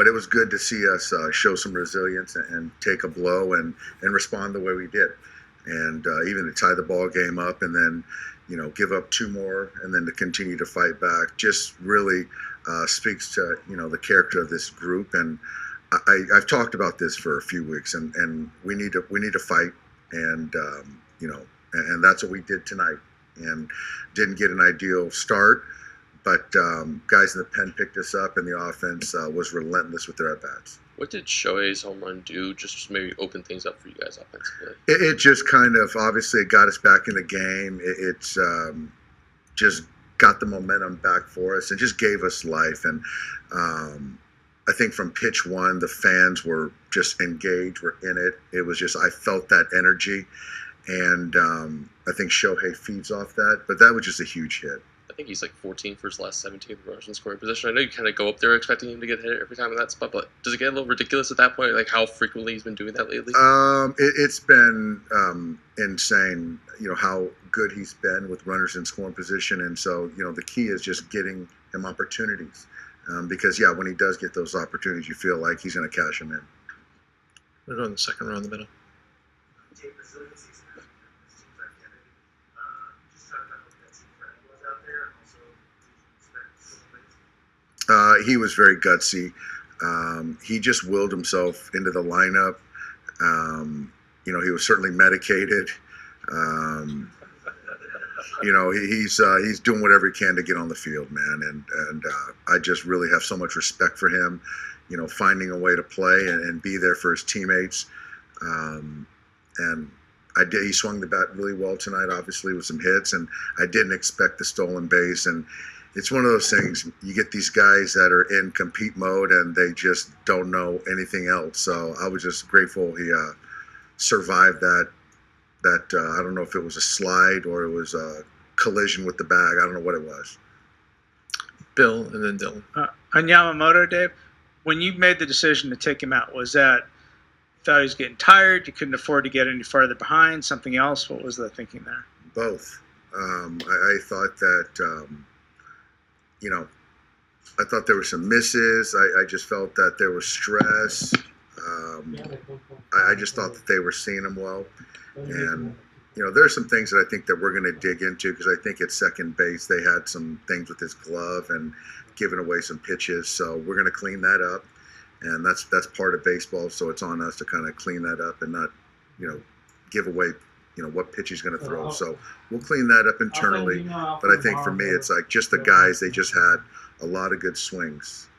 it was good to see us show some resilience and take a blow and respond the way we did. And even to tie the ball game up and then, give up 2 more and then to continue to fight back just really speaks to, the character of this group. And I've talked about this for a few weeks, and we need to fight, and and that's what we did tonight. And didn't get an ideal start, but guys in the pen picked us up, and the offense was relentless with their at-bats. What did Shohei's home run do? Just maybe open things up for you guys offensively. It just kind of obviously got us back in the game. It's just got the momentum back for us and just gave us life. And I think from pitch 1, the fans were just engaged, were in it. It was just, I felt that energy. And I think Shohei feeds off that. But that was just a huge hit. I think he's like 14 for his last 17 runners in scoring position. I know you kind of go up there expecting him to get hit every time in that spot, but does it get a little ridiculous at that point, like how frequently he's been doing that lately? It's been insane, how good he's been with runners in scoring position. And so, the key is just getting him opportunities. Because, when he does get those opportunities, you feel like he's going to cash them in. We're going the second row in the middle. He was very gutsy. He just willed himself into the lineup. He was certainly medicated. He's doing whatever he can to get on the field, man. And I just really have so much respect for him, finding a way to play and be there for his teammates. And he swung the bat really well tonight, obviously, with some hits. And I didn't expect the stolen base. And it's one of those things, you get these guys that are in compete mode and they just don't know anything else. So I was just grateful he survived that. I don't know if it was a slide or it was a collision with the bag. I don't know what it was. Bill and then Dylan. On Yamamoto, Dave, when you made the decision to take him out, was that you thought he was getting tired, you couldn't afford to get any farther behind, something else? What was the thinking there? Both. I thought that... I thought there were some misses. I just felt that there was stress. I just thought that they were seeing him well. And, there are some things that I think that we're going to dig into because I think at second base they had some things with his glove and giving away some pitches. So we're going to clean that up. And that's part of baseball. So it's on us to kind of clean that up and not, give away what pitch he's going to throw. So we'll clean that up internally. But I think for me, it's like just the guys, they just had a lot of good swings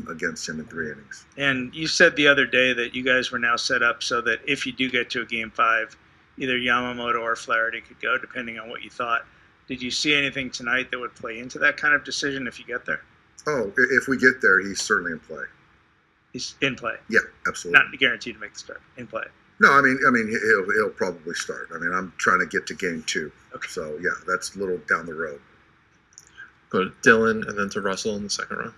against him in 3 innings. And you said the other day that you guys were now set up so that if you do get to a Game 5, either Yamamoto or Flaherty could go, depending on what you thought. Did you see anything tonight that would play into that kind of decision if you get there? Oh, if we get there, he's certainly in play. He's in play? Yeah, absolutely. Not guaranteed to make the start. In play. No, I mean, he'll probably start. I mean, I'm trying to get to Game 2. Okay. So, yeah, that's a little down the road. Go to Dylan and then to Russell in the second row.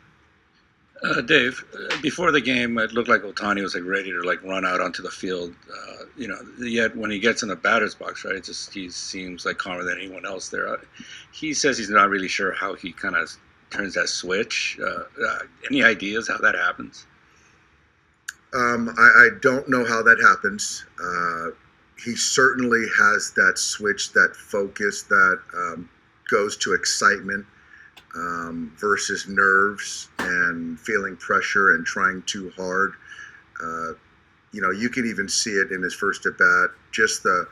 Dave, before the game, it looked like Ohtani was ready to run out onto the field. Yet when he gets in the batter's box, right, he seems calmer than anyone else there. He says he's not really sure how he kind of turns that switch. Any ideas how that happens? I don't know how that happens. He certainly has that switch, that focus that goes to excitement versus nerves and feeling pressure and trying too hard. You can even see it in his first at bat, just the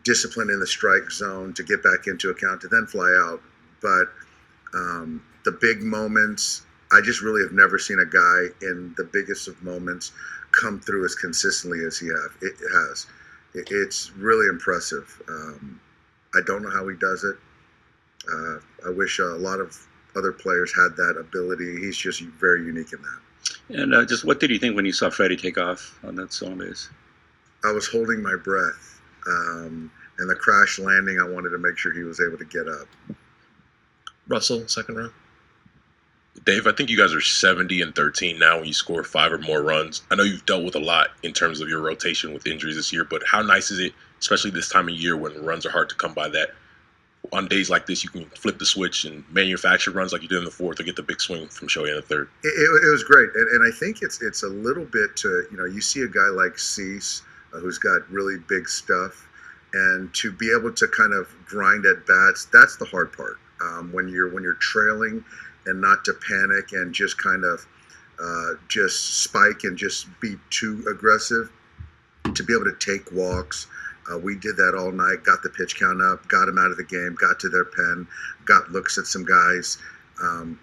discipline in the strike zone to get back into a count to then fly out. But the big moments, I just really have never seen a guy in the biggest of moments come through as consistently as he has. It's really impressive. I don't know how he does it. I wish a lot of other players had that ability. He's just very unique in that. And just what did you think when you saw Freddie take off on that stolen base? I was holding my breath. And the crash landing, I wanted to make sure he was able to get up. Russell, second row. Dave, I think you guys are 70-13 now when you score 5 or more runs. I know you've dealt with a lot in terms of your rotation with injuries this year, but how nice is it, especially this time of year when runs are hard to come by, that on days like this, you can flip the switch and manufacture runs like you did in the fourth, or get the big swing from Shohei in the third. It was great, and I think it's a little bit to, you see a guy like Cease, who's got really big stuff, and to be able to kind of grind at bats, that's the hard part. When you're trailing, and not to panic and just kind of just spike and just be too aggressive, to be able to take walks. We did that all night, got the pitch count up, got them out of the game, got to their pen, got looks at some guys.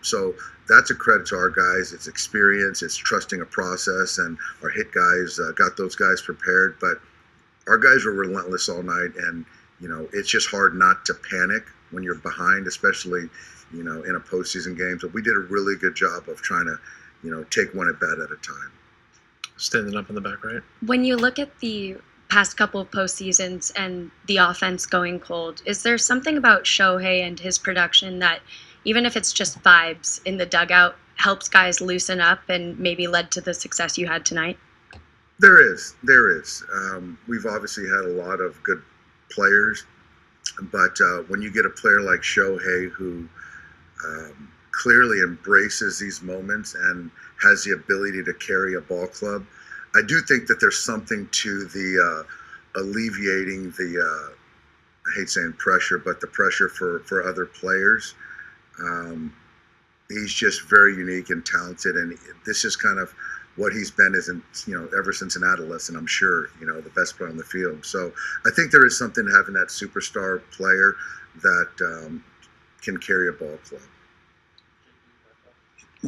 So that's a credit to our guys. It's experience, it's trusting a process, and our hit guys got those guys prepared. But our guys were relentless all night, and it's just hard not to panic when you're behind, especially in a postseason game. So we did a really good job of trying to take one at bat at a time. Standing up in the back right. When you look at the past couple of postseasons and the offense going cold, is there something about Shohei and his production that, even if it's just vibes in the dugout, helps guys loosen up and maybe led to the success you had tonight? There is. We've obviously had a lot of good players, but when you get a player like Shohei who clearly embraces these moments and has the ability to carry a ball club, I do think that there's something to the alleviating the, I hate saying pressure, but the pressure for other players. He's just very unique and talented, and this is kind of what he's been ever since an adolescent, I'm sure, the best player on the field. So I think there is something to having that superstar player that can carry a ball club.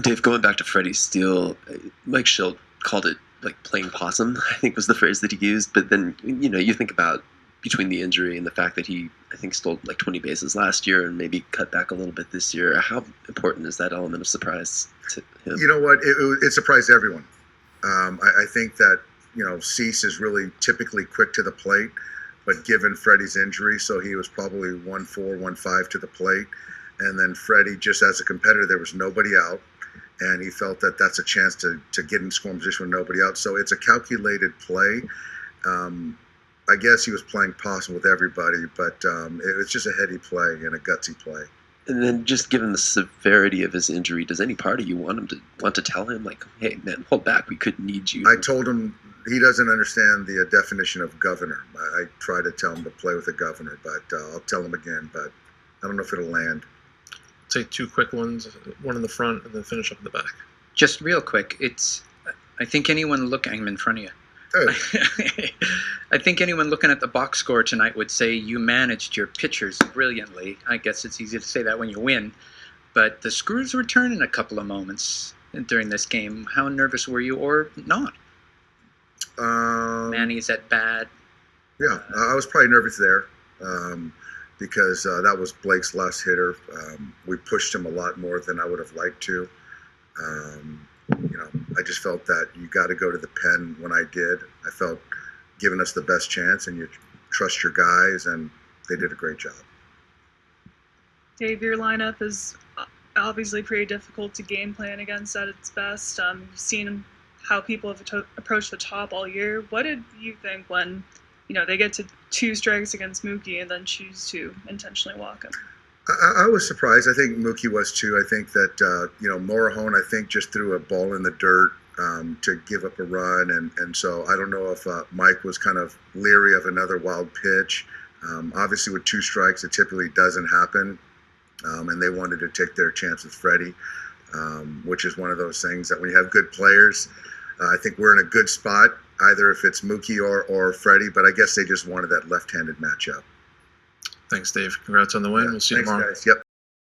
Dave, going back to Freddie Steele, Mike Schilt called it like playing possum, I think was the phrase that he used. But then, you think about between the injury and the fact that he, I think, stole like 20 bases last year and maybe cut back a little bit this year. How important is that element of surprise to him? You know what? It surprised everyone. I think that, Cease is really typically quick to the plate, but given Freddie's injury, so he was probably 1-4, 1-5 to the plate. And then Freddie, just as a competitor, there was nobody out, and he felt that that's a chance to get in scoring position with nobody out. So it's a calculated play. I guess he was playing possum with everybody, but it was just a heady play and a gutsy play. And then, just given the severity of his injury, does any part of you want to tell him, like, hey, man, hold back, we could need you? I told him he doesn't understand the definition of governor. I try to tell him to play with a governor, but I'll tell him again, but I don't know if it'll land. Take two quick ones, one in the front, and then finish up in the back. Just real quick, I think anyone I'm in front of you. Oh. I think anyone looking at the box score tonight would say you managed your pitchers brilliantly. I guess it's easy to say that when you win, but the screws were turning a couple of moments during this game. How nervous were you, or not? Manny's at bat. Yeah, I was probably nervous there because that was Blake's last hitter. We pushed him a lot more than I would have liked to. I just felt that you got to go to the pen when I did. I felt giving us the best chance, and you trust your guys, and they did a great job. Dave, your lineup is obviously pretty difficult to game plan against at its best. You've seen how people have approached the top all year. What did you think when, they get to 2 strikes against Mookie and then choose to intentionally walk him? I was surprised. I think Mookie was too. I think that, Morahone, I think, just threw a ball in the dirt to give up a run. And so I don't know if Mike was kind of leery of another wild pitch. Obviously, with 2 strikes, it typically doesn't happen. And they wanted to take their chance with Freddie, which is one of those things that when you have good players, I think we're in a good spot, either if it's Mookie or Freddie. But I guess they just wanted that left-handed matchup. Thanks, Dave. Congrats on the win. We'll see you tomorrow. Thanks, guys. Yep.